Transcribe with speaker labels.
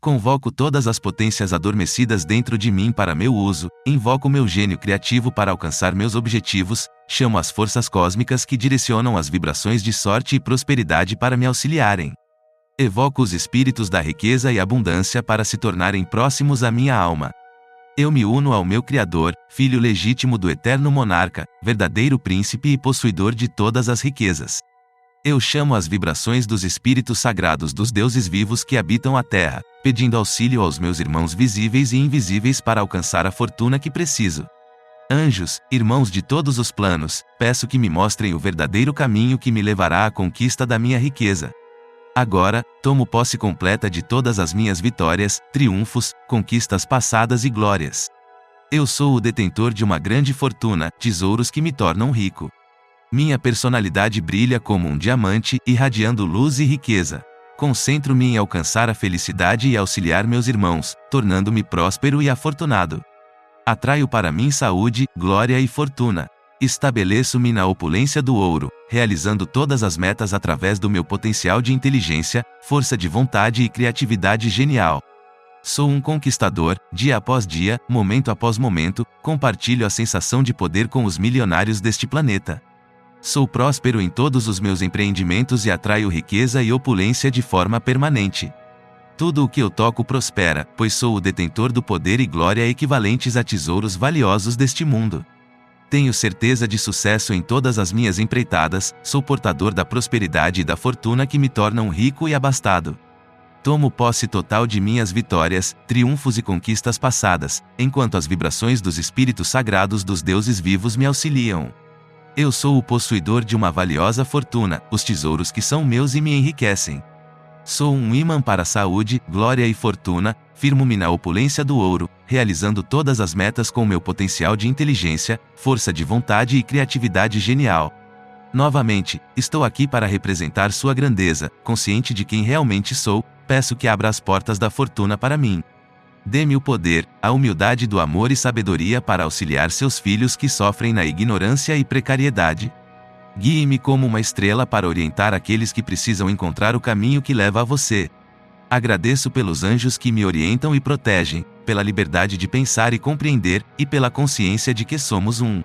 Speaker 1: Convoco todas as potências adormecidas dentro de mim para meu uso, invoco meu gênio criativo para alcançar meus objetivos, chamo as forças cósmicas que direcionam as vibrações de sorte e prosperidade para me auxiliarem. Evoco os espíritos da riqueza e abundância para se tornarem próximos à minha alma. Eu me uno ao meu Criador, filho legítimo do eterno monarca, verdadeiro príncipe e possuidor de todas as riquezas. Eu chamo as vibrações dos espíritos sagrados dos deuses vivos que habitam a terra, pedindo auxílio aos meus irmãos visíveis e invisíveis para alcançar a fortuna que preciso. Anjos, irmãos de todos os planos, peço que me mostrem o verdadeiro caminho que me levará à conquista da minha riqueza. Agora, tomo posse completa de todas as minhas vitórias, triunfos, conquistas passadas e glórias. Eu sou o detentor de uma grande fortuna, tesouros que me tornam rico. Minha personalidade brilha como um diamante, irradiando luz e riqueza. Concentro-me em alcançar a felicidade e auxiliar meus irmãos, tornando-me próspero e afortunado. Atraio para mim saúde, glória e fortuna. Estabeleço-me na opulência do ouro, realizando todas as metas através do meu potencial de inteligência, força de vontade e criatividade genial. Sou um conquistador, dia após dia, momento após momento, compartilho a sensação de poder com os milionários deste planeta. Sou próspero em todos os meus empreendimentos e atraio riqueza e opulência de forma permanente. Tudo o que eu toco prospera, pois sou o detentor do poder e glória equivalentes a tesouros valiosos deste mundo. Tenho certeza de sucesso em todas as minhas empreitadas, sou portador da prosperidade e da fortuna que me tornam rico e abastado. Tomo posse total de minhas vitórias, triunfos e conquistas passadas, enquanto as vibrações dos espíritos sagrados dos deuses vivos me auxiliam. Eu sou o possuidor de uma valiosa fortuna, os tesouros que são meus e me enriquecem. Sou um ímã para a saúde, glória e fortuna, firmo-me na opulência do ouro, realizando todas as metas com meu potencial de inteligência, força de vontade e criatividade genial. Novamente, estou aqui para representar sua grandeza, consciente de quem realmente sou, peço que abra as portas da fortuna para mim. Dê-me o poder, a humildade do amor e sabedoria para auxiliar seus filhos que sofrem na ignorância e precariedade. Guie-me como uma estrela para orientar aqueles que precisam encontrar o caminho que leva a você. Agradeço pelos anjos que me orientam e protegem, pela liberdade de pensar e compreender, e pela consciência de que somos um.